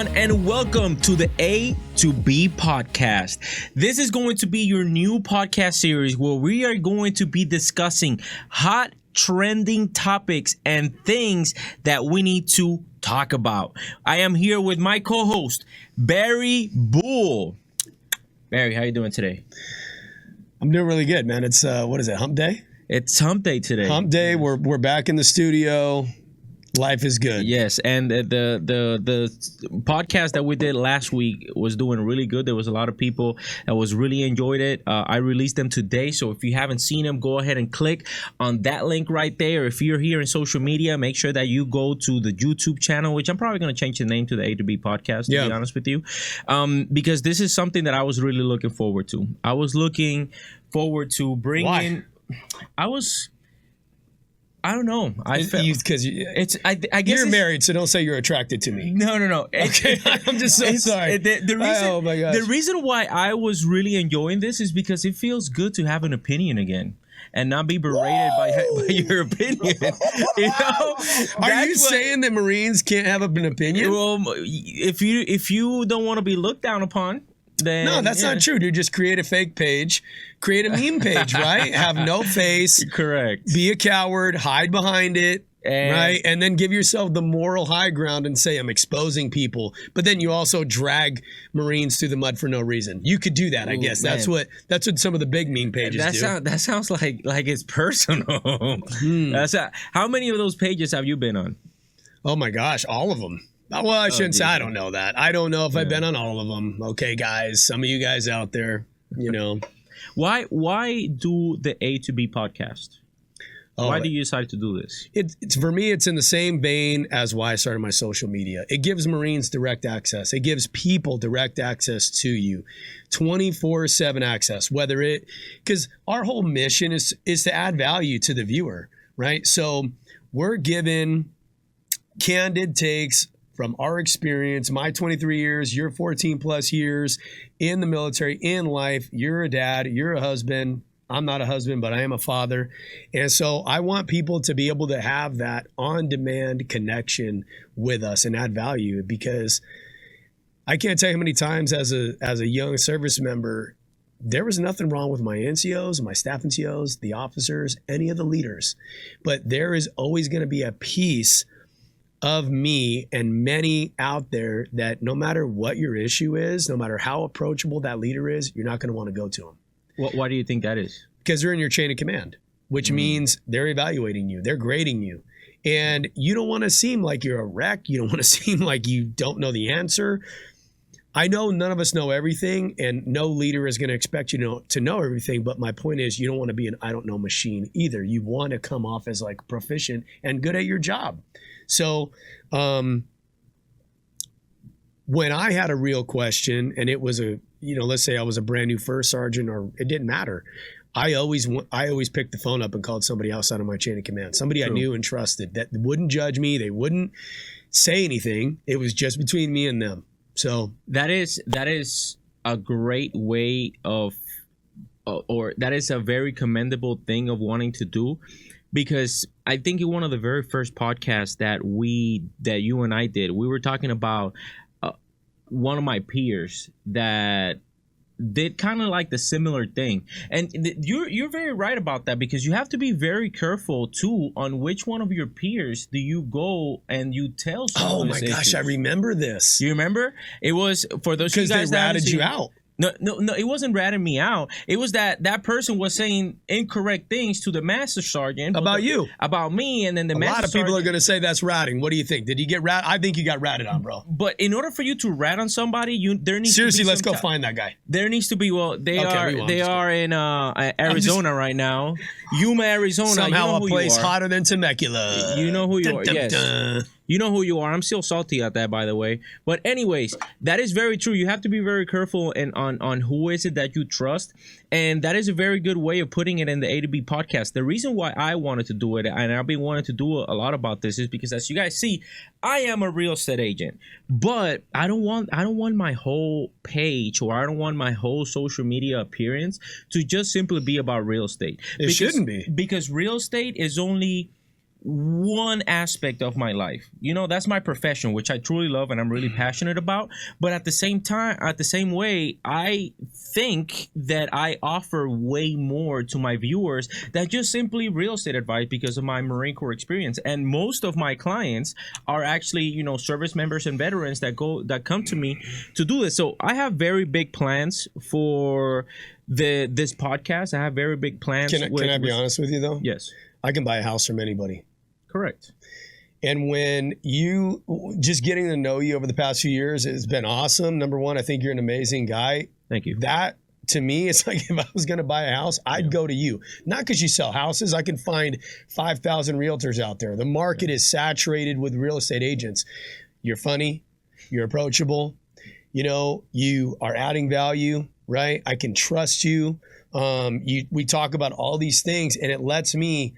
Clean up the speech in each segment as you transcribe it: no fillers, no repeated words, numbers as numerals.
everyone, and welcome to the A to B podcast. This is going to be your new podcast series where we are going to be discussing hot, trending topics and things that we need to talk about. I am here with my co-host, Barry Bull. Barry, how you doing today? I'm doing really good, man. It's what is it? Hump day? It's Hump Day today. Hump day. Yes. We're back in the studio. Life is good. Yes, and the podcast that we did last week was doing really good. There was a lot of people that was really enjoyed it. I released them today, so if you haven't seen them, go ahead and click on that link right there. If you're here in social media, make sure that you go to the YouTube channel, which I'm probably going to change the name to the A to B podcast, to be honest with you, because this is something that I was really looking forward to. I was looking forward to bringing. Why? I don't know. I guess you're married, so don't say you're attracted to me. No. Okay, I'm just so sorry. Oh my gosh. The reason why I was really enjoying this is because it feels good to have an opinion again and not be berated by your opinion. You know? Are you saying that Marines can't have an opinion? Well, if you don't want to be looked down upon. Then, no, that's not true, dude. Just create a fake page, create a meme page, right? Have no face. Correct. Be a coward, hide behind it, right? And then give yourself the moral high ground and say, I'm exposing people. But then you also drag Marines through the mud for no reason. You could do that, I guess. That's what some of the big meme pages do. That sounds like it's personal. How many of those pages have you been on? Oh my gosh, all of them. Well, I shouldn't say I don't know that. I don't know if I've been on all of them. Okay, guys, some of you guys out there, you know. Why do the A to B podcast? Why do you decide to do this? It's for me, it's in the same vein as why I started my social media. It gives Marines direct access. It gives people direct access to you, 24/7 access. Because our whole mission is to add value to the viewer, right? So we're given candid takes from our experience, my 23 years, your 14 plus years in the military, in life. You're a dad, you're a husband. I'm not a husband, but I am a father. And so I want people to be able to have that on-demand connection with us and add value, because I can't tell you how many times as a young service member, there was nothing wrong with my NCOs, my staff NCOs, the officers, any of the leaders. But there is always going to be a piece of me and many out there that no matter what your issue is, no matter how approachable that leader is, you're not going to want to go to them. Why do you think that is? Because they're in your chain of command, which means they're evaluating you, they're grading you. And you don't want to seem like you're a wreck. You don't want to seem like you don't know the answer. I know none of us know everything, and no leader is going to expect you to know everything. But my point is, you don't want to be an I don't know machine either. You want to come off as like proficient and good at your job. So when I had a real question and it was let's say I was a brand new first sergeant, or it didn't matter. I always picked the phone up and called somebody outside of my chain of command, somebody I knew and trusted that wouldn't judge me. They wouldn't say anything. It was just between me and them. So that is a great way of, or that is a very commendable thing of wanting to do. Because I think in one of the very first podcasts that you and I did, we were talking about one of my peers that did kind of like the similar thing. And you're very right about that, because you have to be very careful too on which one of your peers do you go and you tell some Oh my gosh, I remember this. You remember? It was for those because they ratted you out. No, it wasn't ratting me out. It was that person was saying incorrect things to the master sergeant about you, about me, and then a lot of people are going to say that's ratting. What do you think? Did you get rat? I think you got ratted on, bro. But in order for you to rat on somebody, there needs seriously, to be let's go find that guy. There needs to be. Well, they are in Arizona right now, Yuma, Arizona. Somehow a place hotter than Temecula. You know who you are. Yes. You know who you are. I'm still salty at that, by the way. But anyways, that is very true. You have to be very careful on who is it that you trust. And that is a very good way of putting it in the A to B podcast. The reason why I wanted to do it, and I've been wanting to do a lot about this, is because as you guys see, I am a real estate agent. But I don't want my whole page, or I don't want my whole social media appearance to just simply be about real estate. It shouldn't be. Because real estate is only one aspect of my life. You know, that's my profession, which I truly love and I'm really passionate about. But at the same time, at the same way, I think that I offer way more to my viewers than just simply real estate advice because of my Marine Corps experience. And most of my clients are actually, you know, service members and veterans that come to me to do this. So I have very big plans for this podcast. I have very big plans. Can I be honest with you though? Yes. I can buy a house from anybody. Correct. And when you just getting to know you over the past few years has been awesome. Number one, I think you're an amazing guy. Thank you. That to me, it's like if I was going to buy a house, I'd go to you. Not because you sell houses. I can find 5,000 realtors out there. The market is saturated with real estate agents. You're funny. You're approachable. You know, you are adding value, right? I can trust you. We talk about all these things, and it lets me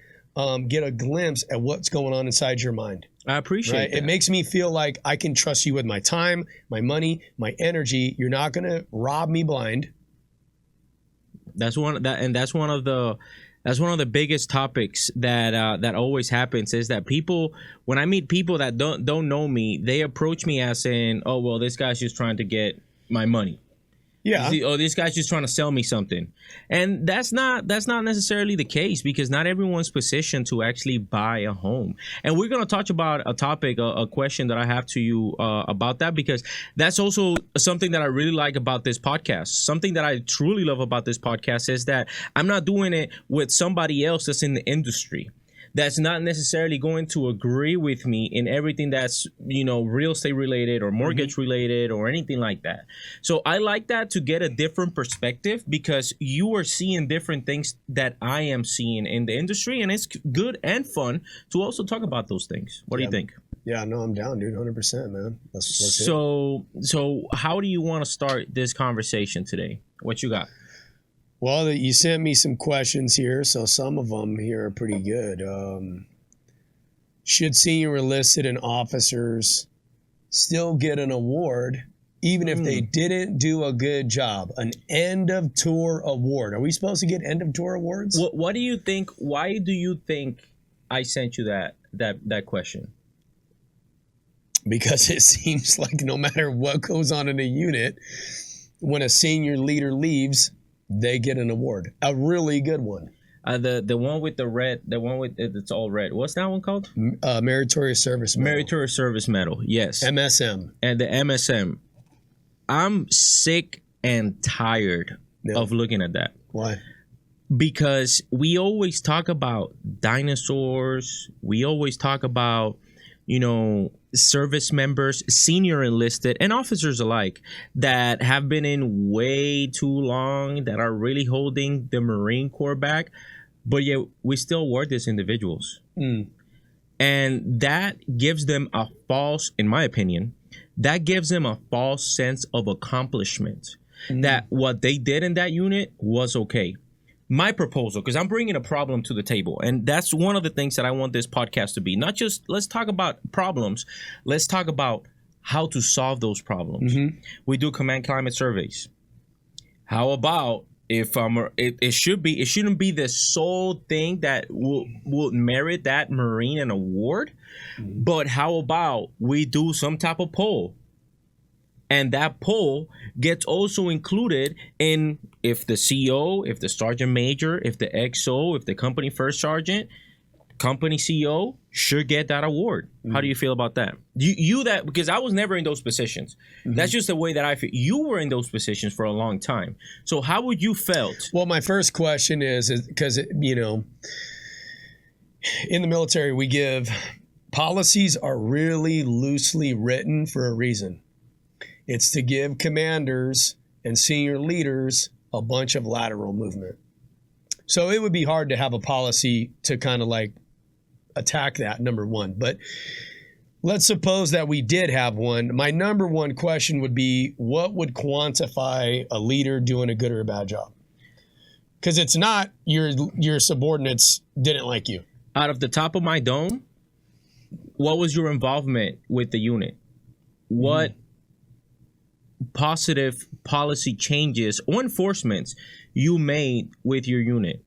get a glimpse at what's going on inside your mind. I appreciate that. It makes me feel like I can trust you with my time, my money, my energy. You're not going to rob me blind. That's one of the biggest topics that always happens is that people, when I meet people that don't know me, they approach me as saying, "Oh, well, this guy's just trying to get my money." Yeah. Oh, this guy's just trying to sell me something. And that's not necessarily the case, because not everyone's positioned to actually buy a home. And we're going to touch about a topic, a question that I have to you about that, because that's also something that I really like about this podcast. Something that I truly love about this podcast is that I'm not doing it with somebody else that's in the industry, that's not necessarily going to agree with me in everything that's, you know, real estate related or mortgage related or anything like that. So I like that, to get a different perspective, because you are seeing different things that I am seeing in the industry, and it's good and fun to also talk about those things. What do you think? Yeah, no, I'm down, dude. 100%, man. Let's so how do you want to start this conversation today? What you got? Well, you sent me some questions here, so some of them here are pretty good. Should senior enlisted and officers still get an award even if they didn't do a good job? An end of tour award. Are we supposed to get end of tour awards? What do you think? Why do you think I sent you that question? Because it seems like no matter what goes on in a unit, when a senior leader leaves, they get an award, a really good one. The one with the red, the one with it's all red. What's that one called? Meritorious Service Medal. Meritorious Service Medal. Yes. MSM. And the MSM. I'm sick and tired of looking at that. Why? Because we always talk about dinosaurs. We always talk about, you know, service members, senior enlisted and officers alike, that have been in way too long, that are really holding the Marine Corps back, but yet we still award these individuals. And that gives them a false, in my opinion, that gives them a false sense of accomplishment, that what they did in that unit was okay. My proposal, because I'm bringing a problem to the table, and that's one of the things that I want this podcast to be. Not just let's talk about problems, let's talk about how to solve those problems. We do command climate surveys. How about if it shouldn't be the sole thing that will merit that Marine an award, but how about we do some type of poll? And that poll gets also included in if the CO, if the sergeant major, if the XO, if the company first sergeant, company CO should get that award. How do you feel about that? You that, because I was never in those positions. That's just the way that I feel. You were in those positions for a long time. So how would you felt? Well, my first question is because, you know, in the military, we give policies are really loosely written for a reason. It's to give commanders and senior leaders a bunch of lateral movement. So it would be hard to have a policy to kind of like attack that, number one. But let's suppose that we did have one. My number one question would be, what would quantify a leader doing a good or a bad job? Because it's not your subordinates didn't like you. Out of the top of my dome, what was your involvement with the unit? What positive policy changes or enforcements you made with your unit?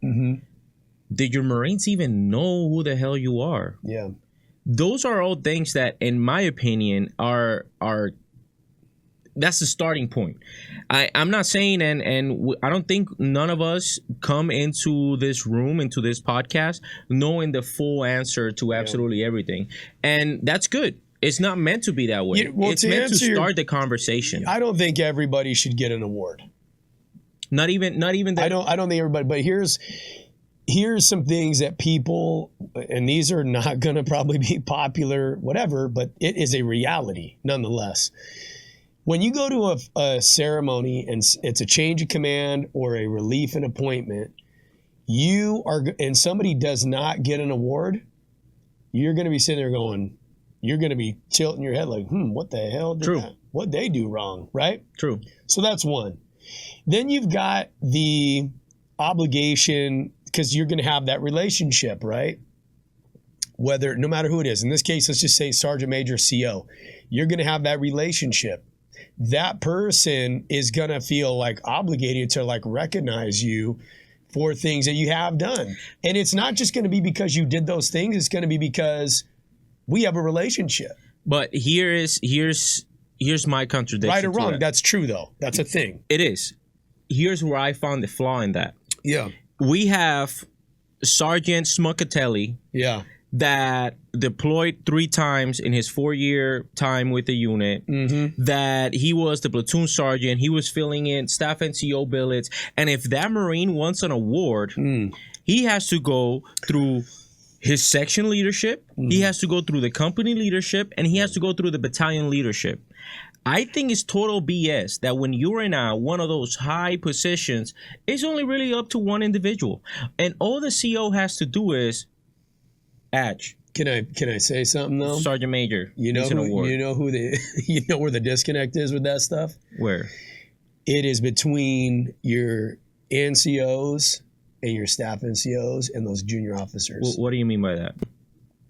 Did your Marines even know who the hell you are? Yeah. Those are all things that, in my opinion, are that's the starting point. I'm not saying, and I don't think none of us come into this room, into this podcast, knowing the full answer to absolutely everything. And that's good. It's not meant to be that way. It's meant to start the conversation. I don't think everybody should get an award. Not even that. I don't think everybody, but here's some things that people, and these are not going to probably be popular, whatever, but it is a reality nonetheless. When you go to a ceremony and it's a change of command or a relief and appointment, and somebody does not get an award, you're going to be sitting there going, you're going to be tilting your head like, what the hell what'd they do wrong, right? True. So that's one. Then you've got the obligation, because you're going to have that relationship, right? No matter who it is. In this case, let's just say Sergeant Major CO. You're going to have that relationship. That person is going to feel like obligated to like recognize you for things that you have done. And it's not just going to be because you did those things. It's going to be because we have a relationship. But here's my contradiction. Right or wrong, that's true though. That's a thing. It is. Here's where I found the flaw in that. Yeah. We have Sergeant Smuckatelli. Yeah. That deployed 3 times in his 4-year time with the unit, that he was the platoon sergeant, he was filling in staff NCO billets, and if that Marine wants an award, he has to go through his section leadership, he has to go through the company leadership, and he has to go through the battalion leadership. I think it's total BS that when you're in one of those high positions, it's only really up to one individual, and all the CO has to do is Atch. Can I say something though? Sergeant Major. You know where the disconnect is with that stuff? Where? It is between your NCOs and your staff NCOs and those junior officers. What do you mean by that?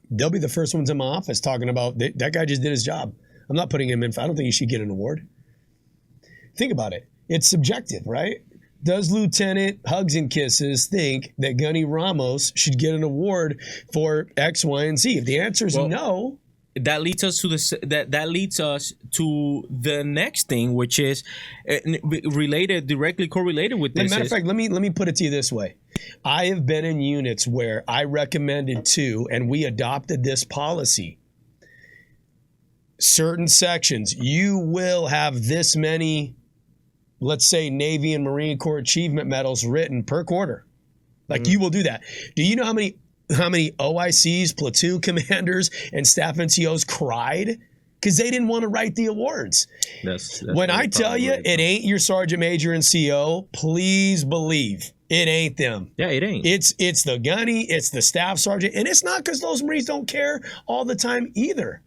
They'll be the first ones in my office talking about that guy just did his job. I'm not putting him in. I don't think he should get an award. Think about it. It's subjective, right? Does Lieutenant Hugs and Kisses think that Gunny Ramos should get an award for X, Y, and Z? If the answer is no, that leads us to the next thing, which is directly correlated with this. As a matter of fact, let me put it to you this way: I have been in units where I recommended to, and we adopted this policy. Certain sections, you will have this many, let's say, Navy and Marine Corps achievement medals written per quarter. Like you will do that. Do you know how many OICs, platoon commanders, and staff NCOs cried because they didn't want to write the awards? That's when I tell you it ain't your Sergeant Major and CO, please believe it ain't them. Yeah, it ain't. It's the gunny, it's the staff sergeant, and it's not because those Marines don't care all the time either,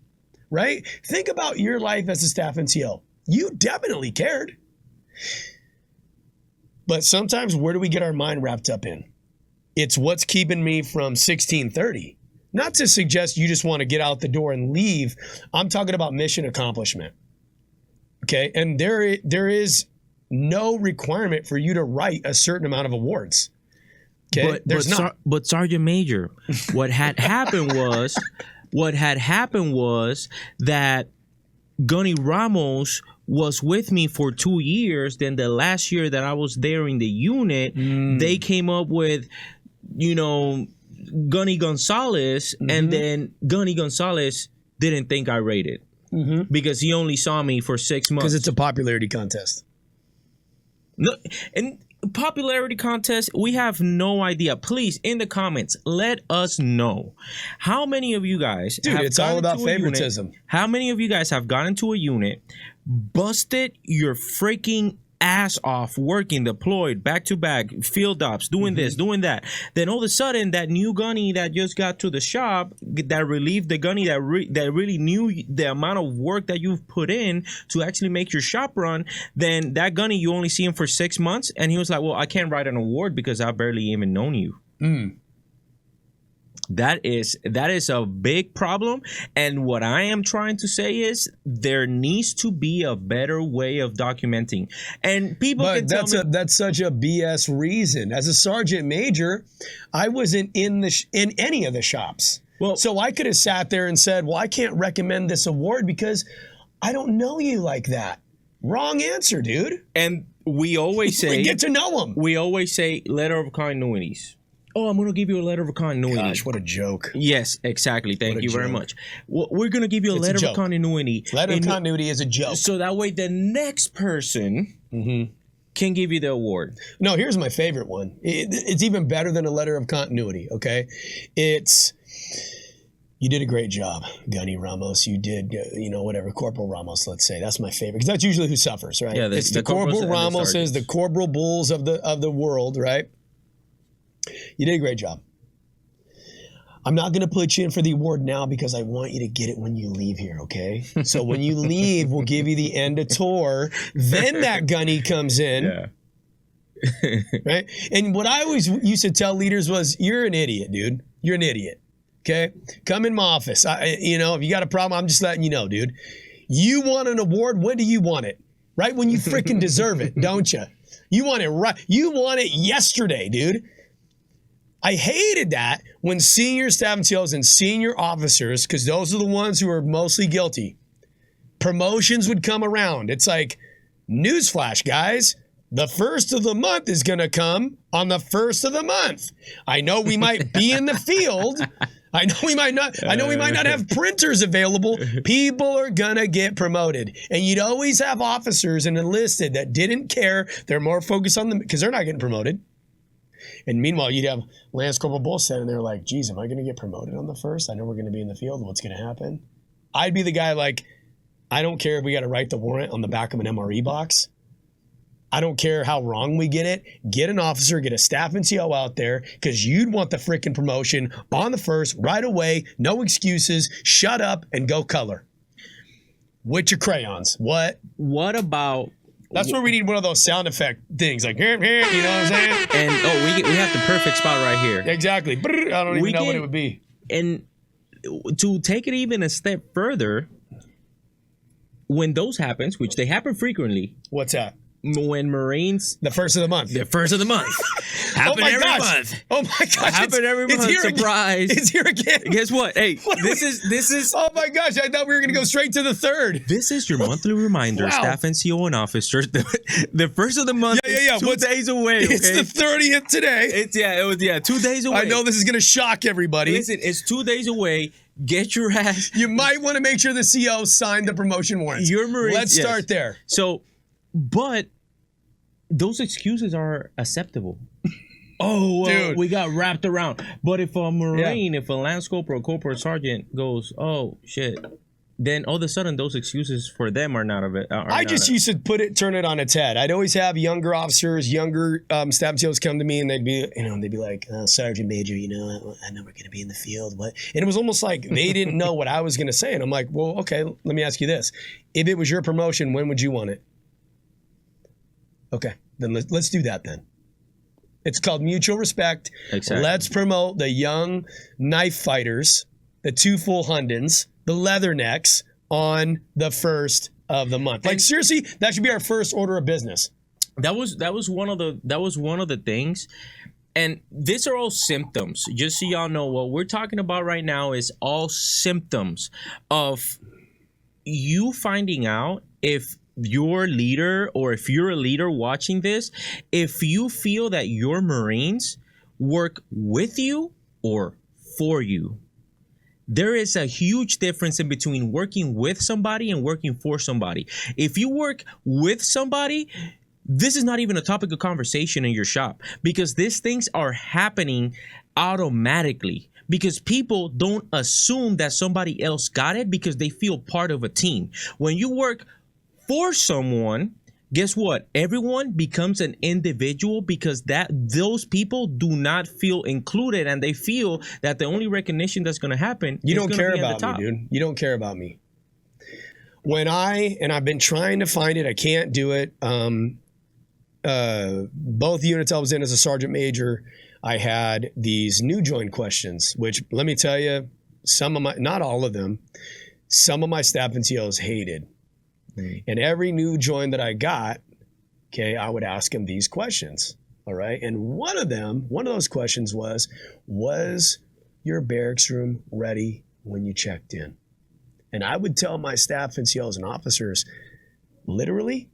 right? Think about your life as a staff NCO. You definitely cared. But sometimes where do we get our mind wrapped up in? It's what's keeping me from 1630. Not to suggest you just want to get out the door and leave. I'm talking about mission accomplishment. Okay? And there is no requirement for you to write a certain amount of awards. Okay? But Sergeant Major, what had happened was that Gunny Ramos was with me for 2 years. Then the last year that I was there in the unit, they came up with, Gunny Gonzalez, and then Gunny Gonzalez didn't think I rated because he only saw me for 6 months. Because it's a popularity contest. No, and popularity contest, we have no idea. Please, in the comments, let us know how many of you guys it's all about favoritism. How many of you guys have gotten to a unit, busted your freaking ass off, working, deployed, back to back, field ops, doing this, doing that. Then all of a sudden, that new gunny that just got to the shop, that relieved the gunny that really knew the amount of work that you've put in to actually make your shop run, then that gunny, you only see him for 6 months, and he was like, well, I can't write an award because I barely even known you. That is a big problem, and what I am trying to say is there needs to be a better way of documenting. And people But can tell me that's such a BS reason. As a sergeant major, I wasn't in any of the shops. Well, so I could have sat there and said, "Well, I can't recommend this award because I don't know you like that." Wrong answer, dude. and we always say get to know them. We always say letter of continuities. Oh, I'm going to give you a letter of continuity. Gosh, what a joke. Yes, exactly. Thank you very much. Well, we're going to give you a letter of continuity. Letter of continuity is a joke. So that way the next person can give you the award. No, here's my favorite one. It's even better than a letter of continuity, okay? It's, you did a great job, Gunny Ramos. You did, whatever, Corporal Ramos, let's say. That's my favorite, because that's usually who suffers, right? Yeah, it's the Corporal Ramoses, the Corporal Bulls of the world, right? You did a great job. I'm not going to put you in for the award now because I want you to get it when you leave here, okay? So when you leave, we'll give you the end of tour. Then that gunny comes in. Yeah. Right? And what I always used to tell leaders was, you're an idiot, dude. You're an idiot. Okay? Come in my office. If you got a problem, I'm just letting you know, dude. You want an award? When do you want it? Right when you freaking deserve it, don't you? You want it right. You want it yesterday, dude. I hated that when senior staff and SEALs and senior officers, because those are the ones who are mostly guilty, promotions would come around. It's like, newsflash, guys, the first of the month is going to come on the first of the month. I know we might be in the field. I know we might not have printers available. People are going to get promoted. And you'd always have officers and enlisted that didn't care. They're more focused on them because they're not getting promoted. And meanwhile, you'd have Lance Corporal Bull standing there like, geez, am I going to get promoted on the first? I know we're going to be in the field. What's going to happen? I'd be the guy like, I don't care if we got to write the warrant on the back of an MRE box. I don't care how wrong we get it. Get an officer, get a staff NCO out there, because you'd want the freaking promotion on the first, right away, no excuses, shut up and go color. With your crayons. What about... That's where we need one of those sound effect things, like, you know what I'm saying? And, we have the perfect spot right here. Exactly. I don't even know what it would be. And to take it even a step further, when those happens, which they happen frequently. What's that? When Marines... The first of the month. The first of the month. Happen every month. Oh my gosh. Happen every month. Surprise. It's here again. Guess what? Hey, this is... Oh my gosh. I thought we were going to go straight to the third. This is your monthly reminder, staff NCO and officers. The first of the month is 2 days away. Okay? It's the 30th today. It was 2 days away. I know this is going to shock everybody. Listen, it's 2 days away. Get your ass. You might want to make sure the CO signed the promotion warrants. Your Marines. Let's start there. So, but those excuses are acceptable. Oh, dude, we got wrapped around. But if a Marine, if a Lance Corporal or Corporal Sergeant goes, oh shit, then all of a sudden those excuses for them are not of it. I just used to turn it on its head. I'd always have younger officers, younger staff SEALs come to me, and they'd be like, Sergeant Major, I know we're going to be in the field. What? And it was almost like they didn't know what I was going to say. And I'm like, well, okay, let me ask you this. If it was your promotion, when would you want it? Okay, then let's do that then. It's called mutual respect. Exactly. Let's promote the young knife fighters, the 2 full Hundens, the leathernecks on the first of the month. Like, seriously, that should be our first order of business. That was one of the things. And these are all symptoms. Just so y'all know, what we're talking about right now is all symptoms of you finding out if your leader, or if you're a leader watching this, if you feel that your Marines work with you or for you. There is a huge difference in between working with somebody and working for somebody. If you work with somebody, this is not even a topic of conversation in your shop, because these things are happening automatically. Because people don't assume that somebody else got it because they feel part of a team. When you work for someone, guess what? Everyone becomes an individual, because those people do not feel included, and they feel that the only recognition that's going to happen you don't care about me, dude. You don't care about me. I've been trying to find it, I can't do it. Both units I was in as a sergeant major, I had these new join questions, which let me tell you, not all of them, some of my staff and COs hated. And every new join that I got, okay, I would ask them these questions. All right. And one of those questions was your barracks room ready when you checked in? And I would tell my staff and COs and officers, literally,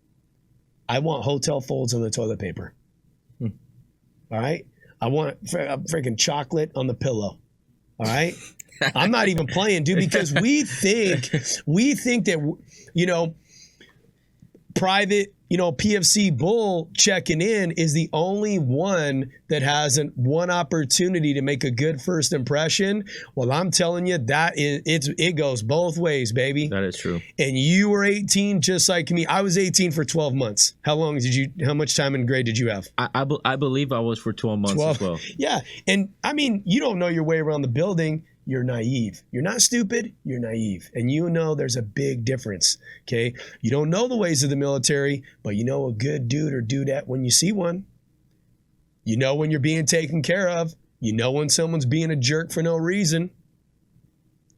I want hotel folds on the toilet paper. All right. I want freaking chocolate on the pillow. All right. I'm not even playing, dude, because we think that, private, PFC Bull checking in is the only one that has one opportunity to make a good first impression. Well, I'm telling you it goes both ways, baby. That is true. And you were 18 just like me. I was 18 for 12 months. How much time in grade did you have? I believe I was for 12 months as well. Yeah. And I mean, you don't know your way around the building. You're naive. You're not stupid. You're naive. And there's a big difference, okay? You don't know the ways of the military, but you know a good dude or dudette when you see one. You know when you're being taken care of. You know when someone's being a jerk for no reason.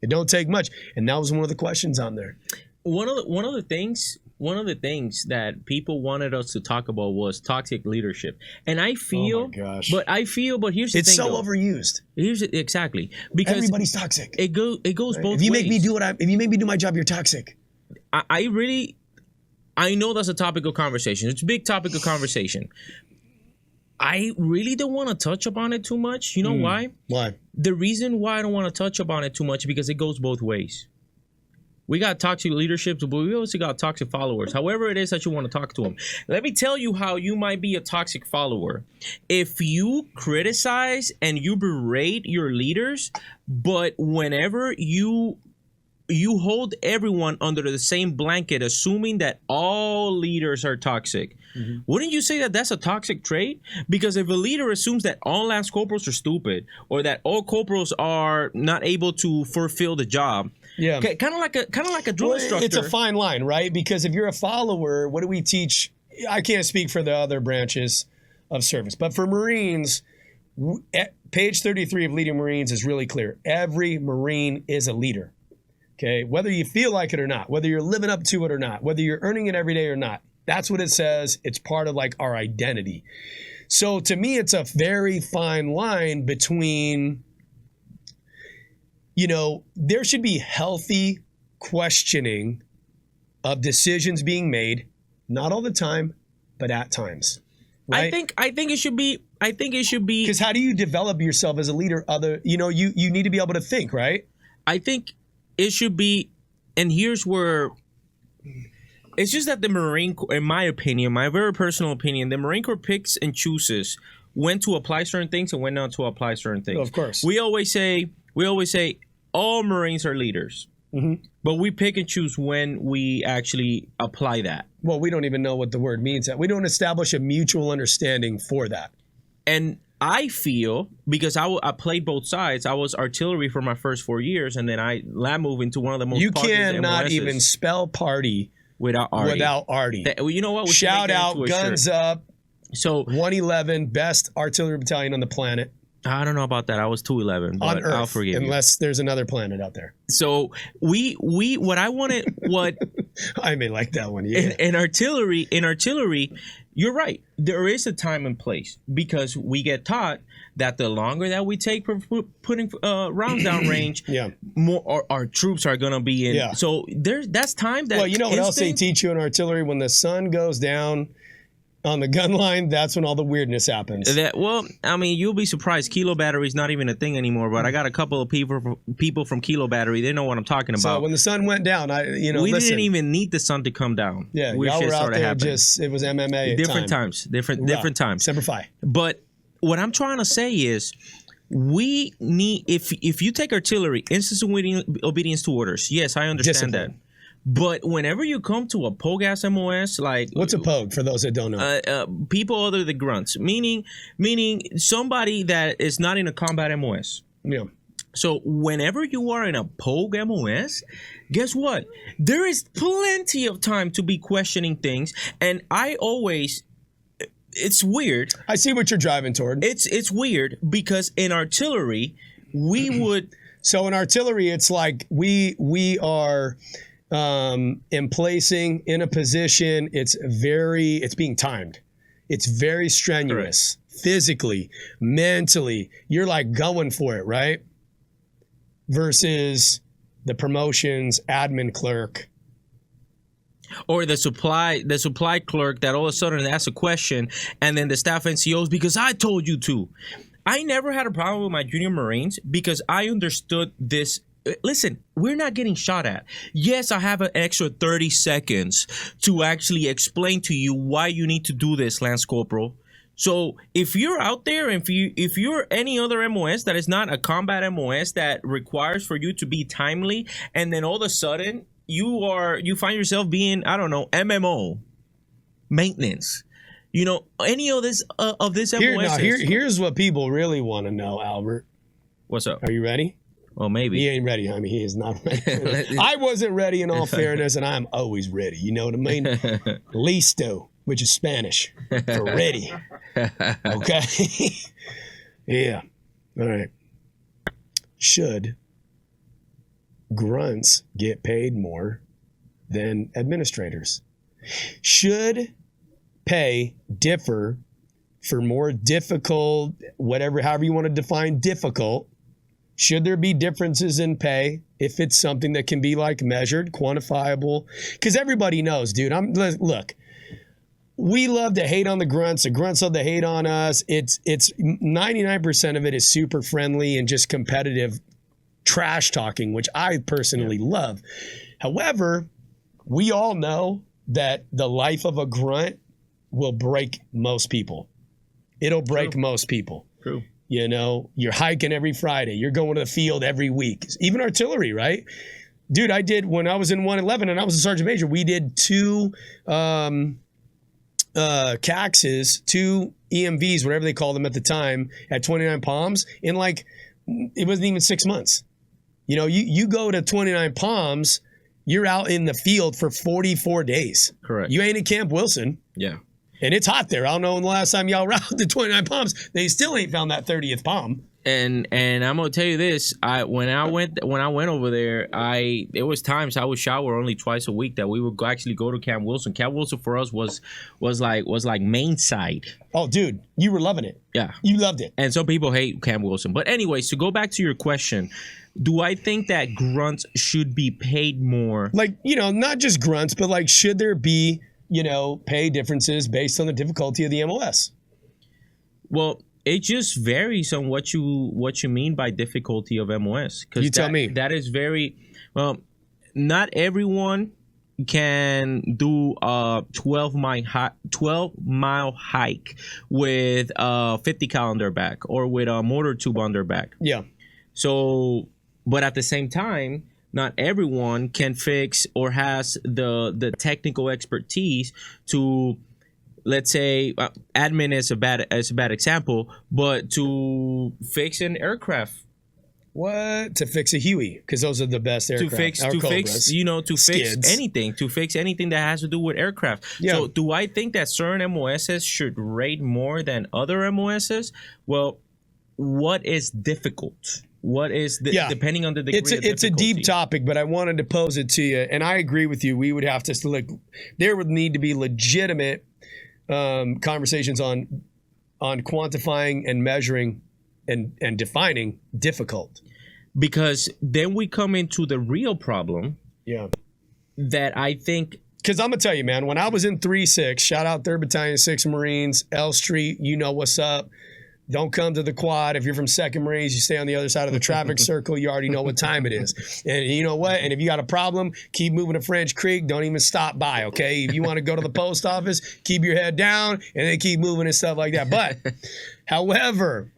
It don't take much. And that was one of the questions on there. One of the things that people wanted us to talk about was toxic leadership, and I feel, but here's the thing: it's so overused. Exactly, because everybody's toxic. It goes both ways. If you make me do my job, you're toxic. I know that's a topic of conversation. It's a big topic of conversation. I really don't want to touch upon it too much. You know why? Why? The reason why I don't want to touch upon it too much is because it goes both ways. We got toxic leadership, but we also got toxic followers. However it is that you want to talk to them. Let me tell you how you might be a toxic follower. If you criticize and you berate your leaders, but whenever you hold everyone under the same blanket, assuming that all leaders are toxic, wouldn't you say that that's a toxic trait? Because if a leader assumes that all lance corporals are stupid or that all corporals are not able to fulfill the job, yeah, kind of like a drill instructor. It's a fine line, right? Because if you're a follower, what do we teach? I can't speak for the other branches of service, but for Marines, page 33 of Leading Marines is really clear. Every Marine is a leader. Okay, whether you feel like it or not, whether you're living up to it or not, whether you're earning it every day or not, that's what it says. It's part of like our identity. So to me, it's a very fine line between, there should be healthy questioning of decisions being made, not all the time, but at times. Right? I think it should be because how do you develop yourself as a leader? You need to be able to think, right? I think it should be, and here's where it's just that the Marine Corps, in my opinion, my very personal opinion, the Marine Corps picks and chooses when to apply certain things and when not to apply certain things. Of course. We always say all Marines are leaders, but we pick and choose when we actually apply that. Well, we don't even know what the word means. We don't establish a mutual understanding for that. And I feel, because I played both sides, I was artillery for my first 4 years, and then I lab moved into one of the most You cannot even spell party without Artie. You know what? Shout out, guns up. So 111, best artillery battalion on the planet. I don't know about that. I was 211, but on Earth, I'll forgive you. Unless there's another planet out there. So what I may like that one. Yeah. In artillery, you're right. There is a time and place because we get taught that the longer that we take for putting rounds down range, more our troops are gonna be in. Yeah. So that's time that. Well, you know what else they teach you in artillery? When the sun goes down on the gun line, that's when all the weirdness happens. You'll be surprised. Kilo battery is not even a thing anymore. But I got a couple of people from Kilo battery. They know what I'm talking about. So when the sun went down, we didn't even need the sun to come down. Yeah, y'all were out there. It was MMA. Different times. Different times. Semper Fi. But what I'm trying to say is, we need if you take artillery, instant obedience to orders. Yes, I understand that. But whenever you come to a POG MOS, like what's a POG for those that don't know? People other than grunts, meaning somebody that is not in a combat MOS. Yeah. So whenever you are in a POG MOS, guess what? There is plenty of time to be questioning things, and I always it's weird. I see what you're driving toward. It's weird because in artillery, we would. So in artillery, it's like we are emplacing in a position. It's being timed. It's very strenuous. Correct. Physically, mentally, you're like going for it, right? Versus the promotions, admin clerk. Or the supply clerk that all of a sudden asks a question, and then the staff NCOs, because I told you to. I never had a problem with my junior Marines because I understood this. Listen, we're not getting shot at. Yes, I have an extra 30 seconds to actually explain to you why you need to do this, Lance Corporal. So if you're out there, if you're any other MOS that is not a combat MOS that requires for you to be timely, and then all of a sudden you find yourself being, I don't know, MMO maintenance. You know, any of this MOS. Here's what people really want to know, Albert. What's up? Are you ready? Well, maybe. He ain't ready. I mean, he is not ready. I wasn't ready in all fairness, and I'm always ready. You know what I mean? Listo, which is Spanish for ready. Okay? Yeah. All right. Should grunts get paid more than administrators? Should pay differ for more difficult, however you want to define difficult? Should there be differences in pay if it's something that can be like measured, quantifiable? Because everybody knows, dude. Look, we love to hate on the grunts love to hate on us. It's 99% of it is super friendly and just competitive trash talking, which I personally love. However, we all know that the life of a grunt will break most people. It'll break most people. True. You know, you're hiking every Friday. You're going to the field every week. Even artillery, right? Dude, I did, when I was in 111 and I was a sergeant major, we did 2 CAXs, 2 EMVs, whatever they called them at the time, at 29 Palms in like, it wasn't even 6 months. You know, you go to 29 Palms, you're out in the field for 44 days. Correct. You ain't at Camp Wilson. Yeah. And it's hot there. I don't know when the last time y'all were out to 29 Palms. They still ain't found that 30th palm. And I'm gonna tell you this: when I went over there, it was times I would shower only twice a week that we would actually go to Camp Wilson. Camp Wilson for us was like main side. Oh, dude, you were loving it. Yeah, you loved it. And some people hate Camp Wilson. But anyways, to go back to your question, do I think that grunts should be paid more? Like, you know, not just grunts, but like, should there be, you know, pay differences based on the difficulty of the MOS? Well, it just varies on what you mean by difficulty of MOS. You tell me. That is very well. Not everyone can do a 12-mile hike with 50 cal on their back or with a mortar tube on their back. Yeah. So, but at the same time, not everyone can fix or has the technical expertise to, let's say, admin is a bad example, but to fix an aircraft. What? To fix a Huey, because those are the best aircraft. To fix anything that has to do with aircraft. Yeah. So do I think that certain MOSs should rate more than other MOSs? Well, what is difficult? What is depending on the degree of difficulty? It's a deep topic, but I wanted to pose it to you, and I agree with you. We would have to look. There would need to be legitimate conversations on quantifying and measuring and defining difficult, because then we come into the real problem. Yeah, that I think, because I'm gonna tell you, man, when I was in 3-6, shout out 3rd Battalion 6 Marines, L Street, you know what's up. Don't come to the quad. If you're from 2nd Marines, you stay on the other side of the traffic circle. You already know what time it is. And you know what? And if you got a problem, keep moving to French Creek. Don't even stop by, okay? If you want to go to the post office, keep your head down and then keep moving and stuff like that. But, however,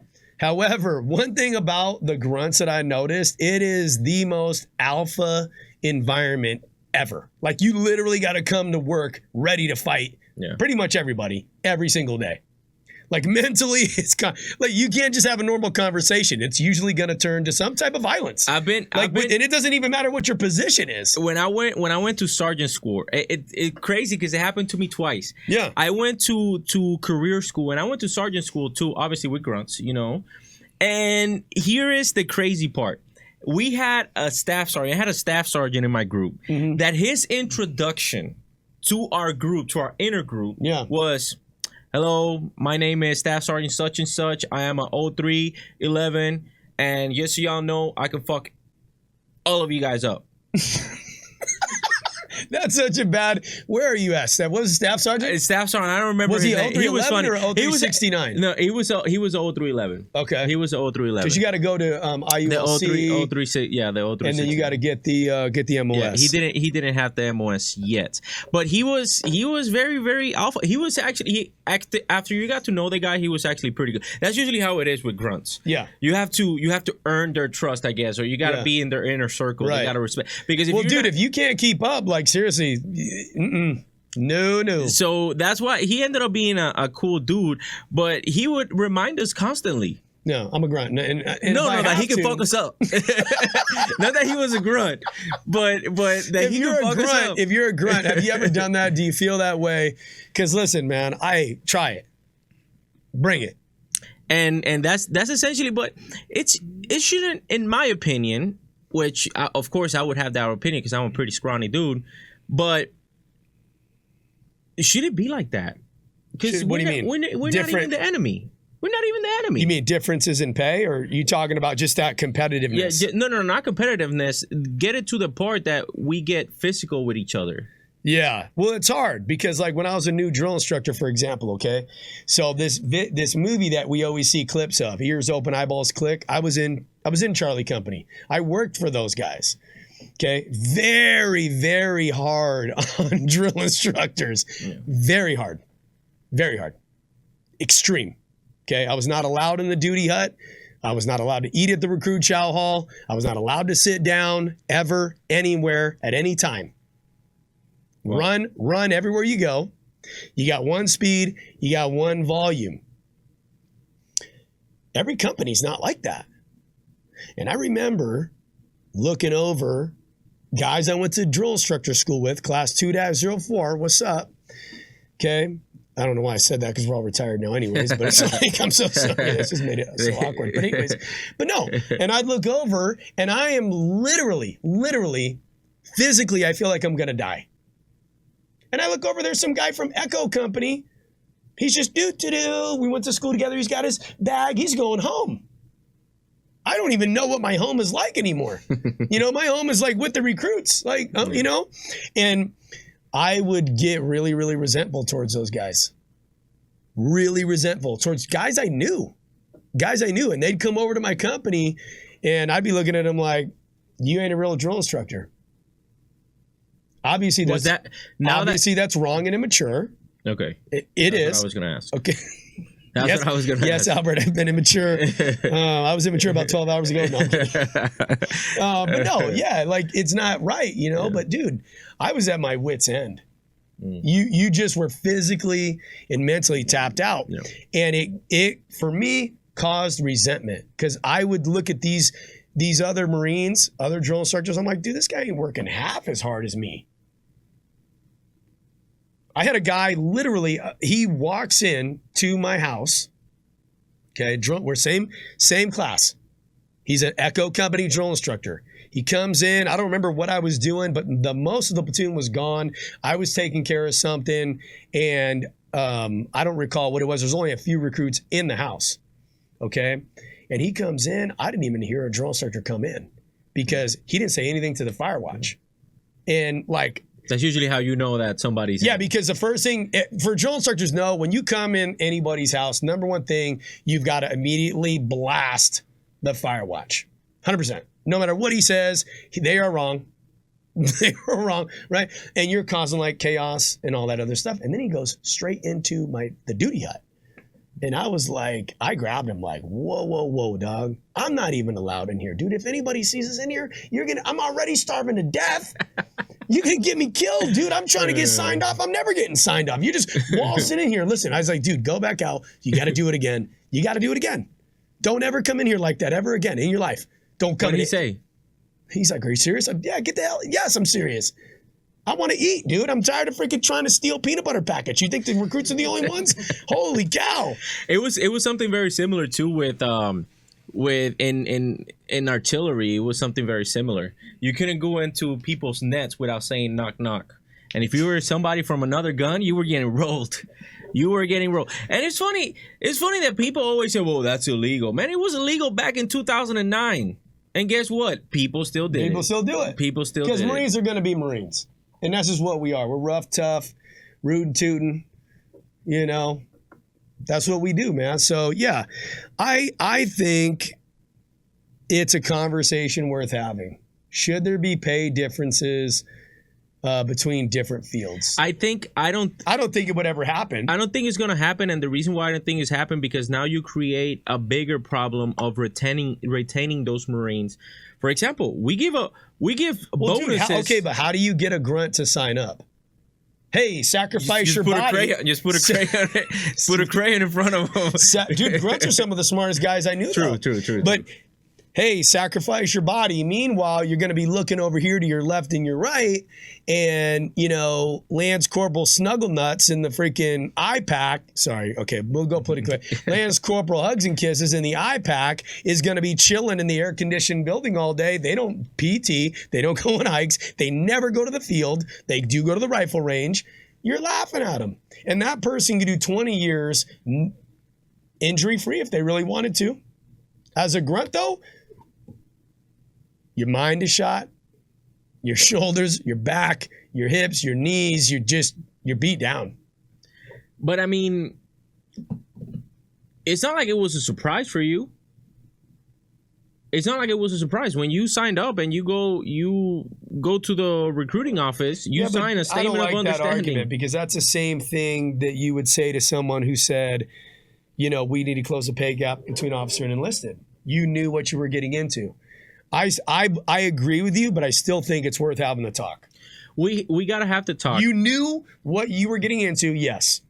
one thing about the grunts that I noticed, it is the most alpha environment ever. Like, you literally got to come to work ready to fight pretty much everybody every single day. Like mentally, like you can't just have a normal conversation. It's usually going to turn to some type of violence. I've been, and it doesn't even matter what your position is. When I went to sergeant school, it crazy because it happened to me twice. Yeah, I went to career school and I went to sergeant school too, obviously with grunts, you know. And here is the crazy part. We had a staff sergeant. I had a staff sergeant in my group that his introduction to our group, to our inner group, was, hello, my name is Staff Sergeant such and such. I am a 0311, and just so y'all know, I can fuck all of you guys up. That's such a bad. Where are you at, Staff? What was the Staff Sergeant? Staff Sergeant. I don't remember. Was he his name. 0311 He was funny. or 0369? No, he was a 0311. Okay, he was a 0311. Because you got to go to IULC. The 03, yeah, the 03. And then you got to get the MOS. Yeah, he didn't have the MOS yet, but he was very, very alpha. He was actually after you got to know the guy, he was actually pretty good. That's usually how it is with grunts. Yeah, you have to earn their trust, I guess, or you got to be in their inner circle. Right. You got to respect, because if you can't keep up, like seriously. No. So that's why he ended up being a cool dude, but he would remind us constantly. No, I'm a grunt. No, that he can fuck us up. Not that he was a grunt, but that he can fuck us up. If you're a grunt, have you ever done that? Do you feel that way? Because listen, man, try it. Bring it. And that's essentially, but it shouldn't, in my opinion, which of course I would have that opinion because I'm a pretty scrawny dude. But should it be like that? Because what do you mean? We're not even the enemy. We're not even the enemy. You mean differences in pay, or are you talking about just that competitiveness? Yeah, no, not competitiveness. Get it to the part that we get physical with each other. Yeah, well, it's hard because like when I was a new drill instructor, for example, okay, so this movie that we always see clips of, ears open, eyeballs click. I was in Charlie Company. I worked for those guys. Okay, very, very hard on drill instructors. Yeah. Very hard. Extreme. Okay, I was not allowed in the duty hut. I was not allowed to eat at the recruit chow hall. I was not allowed to sit down ever, anywhere, at any time. Wow. Run everywhere you go. You got one speed. You got one volume. Every company's not like that. And I remember looking over guys I went to drill instructor school with, class 2-04, what's up? Okay. I don't know why I said that because we're all retired now anyways, but it's like, I'm so sorry. It's just made it so awkward. But anyways, but no. And I'd look over and I am literally, physically, I feel like I'm going to die. And I look over, there's some guy from Echo Company. He's just do-do-do. We went to school together. He's got his bag. He's going home. I don't even know what my home is like anymore. You know, my home is like with the recruits, like, you know, and I would get really, really resentful towards those guys. Really resentful towards guys I knew. And they'd come over to my company and I'd be looking at them like, you ain't a real drill instructor. Obviously, that's wrong and immature. Okay. It is. What I was going to ask. Okay. That's what I was going to ask. Yes, Albert, I've been immature. I was immature about 12 hours ago. No, I'm kidding. But no, yeah, like it's not right, you know. Yeah. But dude, I was at my wit's end. You just were physically and mentally tapped out, and it for me caused resentment because I would look at these other Marines, other drill instructors. I'm like, dude, this guy ain't working half as hard as me. I had a guy literally, he walks in to my house. Okay, we're same class. He's an Echo Company drill instructor. He comes in, I don't remember what I was doing, but most of the platoon was gone. I was taking care of something, and I don't recall what it was. There's only a few recruits in the house, okay? And he comes in, I didn't even hear a drill instructor come in because he didn't say anything to the fire watch. And like, that's usually how you know that somebody's... Yeah, because the first thing, for drill instructors know, when you come in anybody's house, number one thing, you've got to immediately blast the fire watch. 100%. No matter what he says, they are wrong. They were wrong, right? And you're causing like chaos and all that other stuff. And then he goes straight into the duty hut. And I was like, I grabbed him like, whoa, dog. I'm not even allowed in here. Dude, if anybody sees us in here, I'm already starving to death. You can get me killed, dude. I'm trying to get signed off. I'm never getting signed off. You just waltzing in here. Listen, I was like, dude, go back out. You got to do it again. You got to do it again. Don't ever come in here like that ever again in your life. Don't come in. What did he say? He's like, are you serious? Yeah, get the hell. Yes, I'm serious. I want to eat, dude. I'm tired of freaking trying to steal peanut butter packets. You think the recruits are the only ones? Holy cow. It was something very similar too with in artillery. It was something very similar. You couldn't go into people's nets without saying knock knock. And if you were somebody from another gun, you were getting rolled. You were getting rolled. And it's funny that people always say, well, that's illegal. Man, it was illegal back in 2009. And guess what? People still did it. People still do it. People still did it. Because Marines are going to be Marines. And that's just what we are. We're rough, tough, rootin' tootin'. You know, that's what we do, man. So, yeah, I think it's a conversation worth having. Should there be pay differences between different fields? I don't think it would ever happen. I don't think it's going to happen, and the reason why I don't think it's happened because now you create a bigger problem of retaining those Marines. For example, we give bonuses. Dude, but how do you get a grunt to sign up? Hey, sacrifice your body. Just put a crayon in front of them. Dude, grunts are some of the smartest guys I knew. True. But hey, sacrifice your body. Meanwhile, you're going to be looking over here to your left and your right, and, you know, Lance Corporal Snugglenuts in the freaking IPAC. Sorry, okay, we'll go politically. Lance Corporal Hugs and Kisses in the IPAC is going to be chilling in the air-conditioned building all day. They don't PT. They don't go on hikes. They never go to the field. They do go to the rifle range. You're laughing at them. And that person could do 20 years injury-free if they really wanted to. As a grunt, though, your mind is shot, your shoulders, your back, your hips, your knees, you're beat down. But I mean, it's not like it was a surprise for you. It's not like it was a surprise when you signed up and you go to the recruiting office. You sign a statement of understanding. That argument because that's the same thing that you would say to someone who said, you know, we need to close the pay gap between officer and enlisted. You knew what you were getting into. I agree with you, but I still think it's worth having the talk. We gotta have the talk. You knew what you were getting into, yes.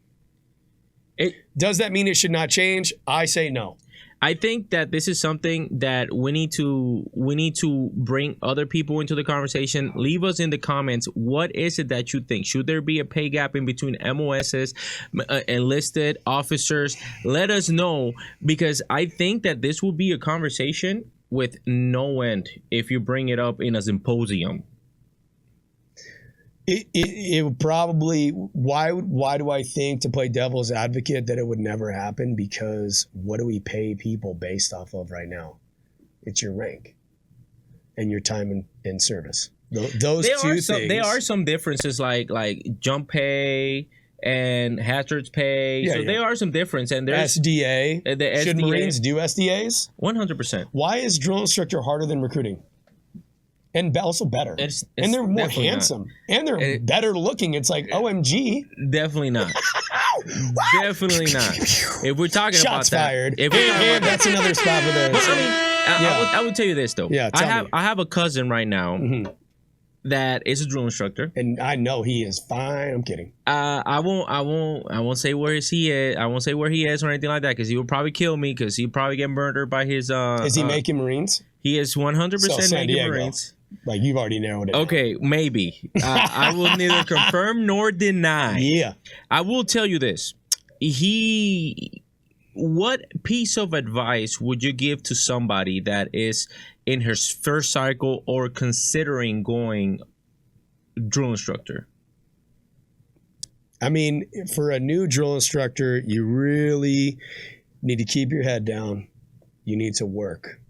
Does that mean it should not change? I say no. I think that this is something that we need to bring other people into the conversation. Leave us in the comments. What is it that you think? Should there be a pay gap in between MOSs, enlisted officers? Let us know, because I think that this will be a conversation with no end if you bring it up in a symposium. It would probably, why do I think, to play devil's advocate, that it would never happen? Because what do we pay people based off of right now? It's your rank and your time in service. Those two things. There are some differences like jump pay and hazards pay. Yeah, there are some difference. And there's SDA. Should Marines do SDAs? 100%. Why is drill instructor harder than recruiting? And also better. And they're more handsome. And they're better looking. It's like, OMG. Definitely not. Definitely not. If we're talking Shots about fired. that. And that's another spot with it. I would tell you this, though. Yeah, I have a cousin right now that is a drill instructor. And I know he is fine. I'm kidding. I won't say where he is. I won't say where he is or anything like that, because he will probably kill me, because he'll probably get murdered by his Is he making Marines? He is 100% making Marines. Like, you've already narrowed it. Okay, maybe. I will neither confirm nor deny. Yeah. I will tell you this. What piece of advice would you give to somebody that is in her first cycle or considering going drill instructor? I mean, for a new drill instructor, you really need to keep your head down. You need to work.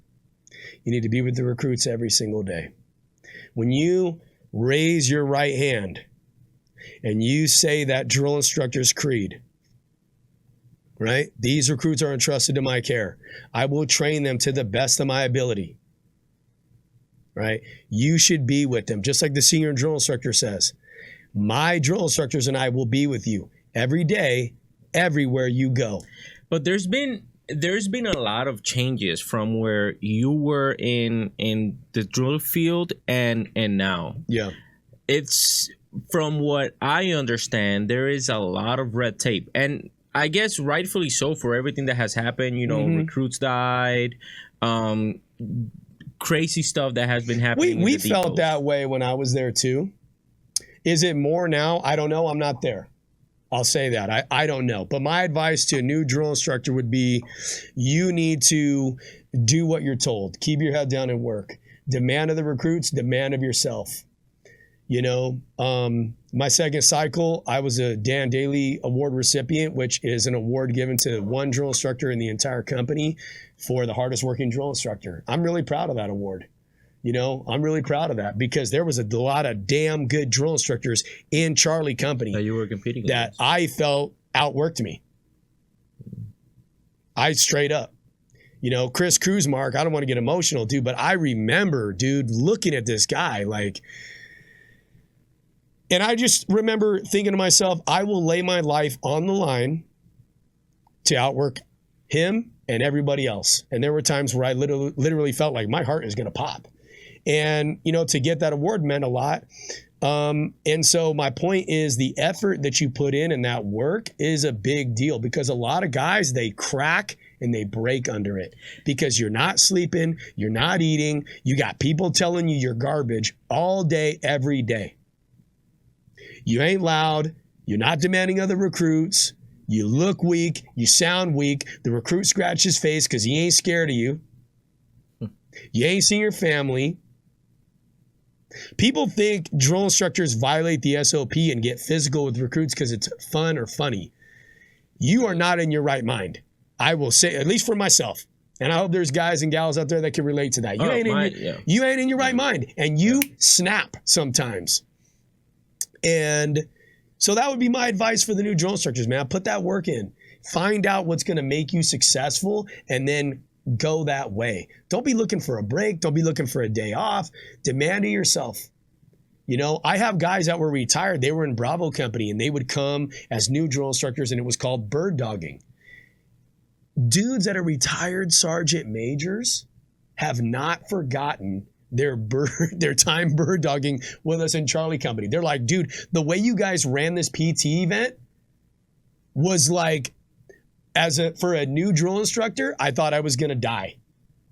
You need to be with the recruits every single day. When you raise your right hand and you say that drill instructor's creed, right? These recruits are entrusted to my care. I will train them to the best of my ability, right? You should be with them, just like the senior drill instructor says. My drill instructors and I will be with you every day, everywhere you go. But there's been a lot of changes from where you were in the drill field and now. Yeah. it's from what I understand, there is a lot of red tape, and I guess rightfully so for everything that has happened. You know, recruits died, crazy stuff that has been happening. We felt that way when I was there too. Is it more now? I don't know. I'm not there. I'll say that. I don't know. But my advice to a new drill instructor would be you need to do what you're told. Keep your head down and work. Demand of the recruits, demand of yourself. You know, my second cycle, I was a Dan Daly Award recipient, which is an award given to one drill instructor in the entire company for the hardest working drill instructor. I'm really proud of that award. You know, I'm really proud of that because there was a lot of damn good drill instructors in Charlie Company that you were competing that against. I felt outworked me. I straight up. You know, Chris Kruzmark, I don't want to get emotional, dude, but I remember, dude, looking at this guy like, and I just remember thinking to myself, I will lay my life on the line to outwork him and everybody else. And there were times where I literally felt like my heart is going to pop. And, you know, to get that award meant a lot. And so my point is the effort that you put in that work is a big deal because a lot of guys, they crack and they break under it because you're not sleeping, you're not eating, you got people telling you you're garbage all day, every day. You ain't loud, you're not demanding of the recruits, you look weak, you sound weak, the recruit scratches his face because he ain't scared of you. You ain't seen your family. People think drill instructors violate the SOP and get physical with recruits because it's fun or funny. You are not in your right mind. I will say, at least for myself. And I hope there's guys and gals out there that can relate to that. You ain't in your right mind. And you snap sometimes. And so that would be my advice for the new drill instructors, man. Put that work in. Find out what's going to make you successful and then go that way. Don't be looking for a break. Don't be looking for a day off. Demand of yourself. You know, I have guys that were retired. They were in Bravo Company and they would come as new drill instructors and it was called bird dogging. Dudes that are retired sergeant majors have not forgotten their time bird dogging with us in Charlie Company. They're like, dude, the way you guys ran this PT event was like, for a new drill instructor, I thought I was going to die.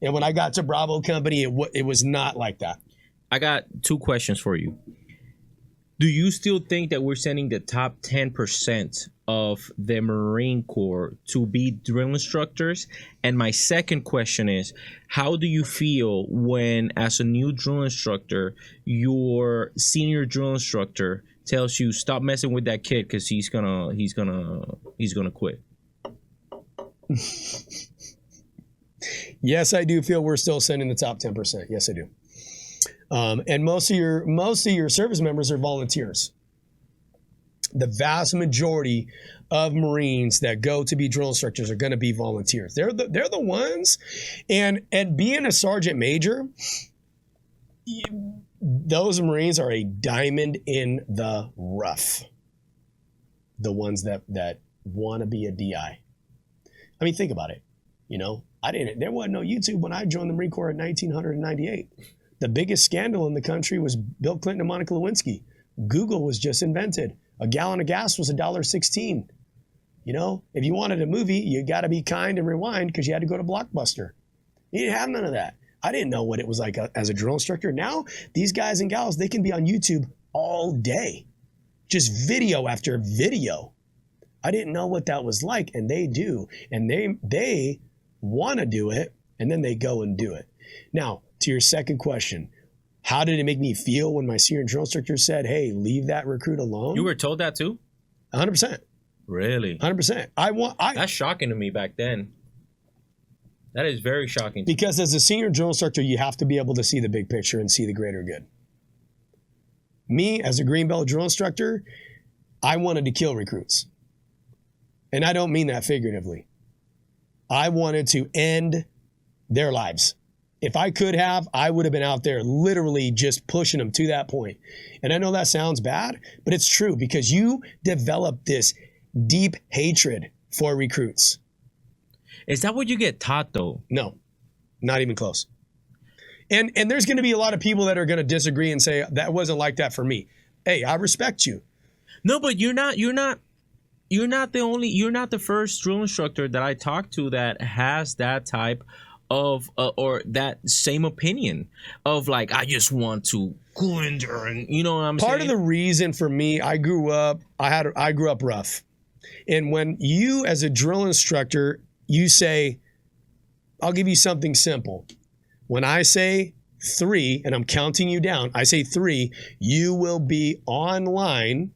And when I got to Bravo Company, it was not like that. I got two questions for you. Do you still think that we're sending the top 10% of the Marine Corps to be drill instructors? And my second question is, how do you feel when, as a new drill instructor, your senior drill instructor tells you stop messing with that kid because he's gonna quit? Yes, I do feel we're still sending the top 10%. Yes, I do. And most of your service members are volunteers. The vast majority of Marines that go to be drill instructors are going to be volunteers. They're the ones. And being a sergeant major, those Marines are a diamond in the rough. The ones that want to be a DI. I mean, think about it. You know, there wasn't no YouTube when I joined the Marine Corps in 1998. The biggest scandal in the country was Bill Clinton and Monica Lewinsky. Google was just invented. A gallon of gas was $1.16. You know, if you wanted a movie, you got to be kind and rewind because you had to go to Blockbuster. You didn't have none of that. I didn't know what it was like as a drill instructor. Now, these guys and gals, they can be on YouTube all day. Just video after video. I didn't know what that was like, and they do. And they want to do it, and then they go and do it. Now, to your second question, how did it make me feel when my senior drill instructor said, hey, leave that recruit alone? You were told that too? 100%. Really? 100%. That's shocking to me back then. That is very shocking. Because as a senior drill instructor, you have to be able to see the big picture and see the greater good. Me, as a green belt drill instructor, I wanted to kill recruits. And I don't mean that figuratively. I wanted to end their lives. If I could have, I would have been out there literally just pushing them to that point. And I know that sounds bad, but it's true because you develop this deep hatred for recruits. Is that what you get taught though? No, not even close. And there's going to be a lot of people that are going to disagree and say that wasn't like that for me. hey, I respect you. No, but you're not the first drill instructor that I talked to that has that type of or that same opinion of like, I just want to go in there and you know what I'm saying? Part of the reason for me, I grew up rough. And when you as a drill instructor, you say, I'll give you something simple. When I say 3 and I'm counting you down, I say 3, you will be online,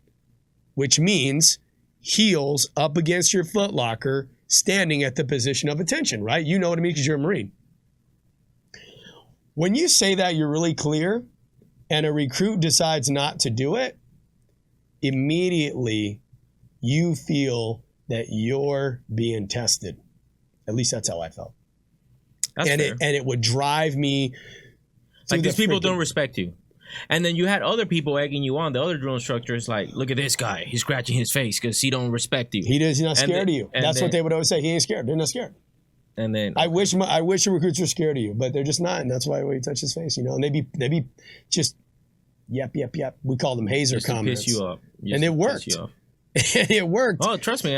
which means heels up against your footlocker, standing at the position of attention, right? You know what I mean because you're a Marine. When you say that, you're really clear, and a recruit decides not to do it, immediately you feel that you're being tested. At least that's how I felt. That's fair. And it would drive me. Like these people don't respect you. And then you had other people egging you on. The other drill instructors like, look at this guy. He's scratching his face because he don't respect you. He's not scared of you. That's what they would always say. He ain't scared. They're not scared. And then I wish the recruits were scared of you, but they're just not. And that's why when you touch his face, you know, and they be just yep. We call them hazer comments. Piss you off. And it worked. It worked. Oh, trust me.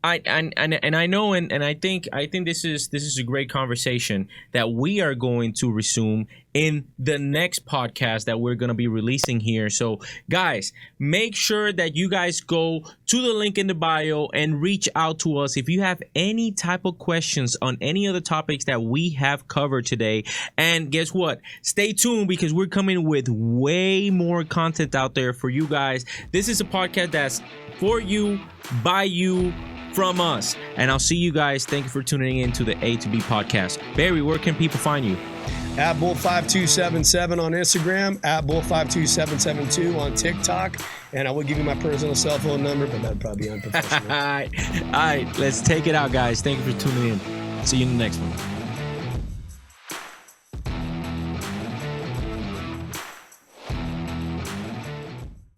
I know, and I think this is a great conversation that we are going to resume in the next podcast that we're going to be releasing here. So guys, make sure that you guys go to the link in the bio and reach out to us if you have any type of questions on any of the topics that we have covered today. And guess what? Stay tuned because we're coming with way more content out there for you guys. This is a podcast that's for you, by you, from us. And I'll see you guys. Thank you for tuning in to the A to B podcast. Barry, where can people find you? At Bull5277 on Instagram, at Bull52772 on TikTok, and I will give you my personal cell phone number, but that would probably be unprofessional. All right, let's take it out, guys. Thank you for tuning in. See you in the next one.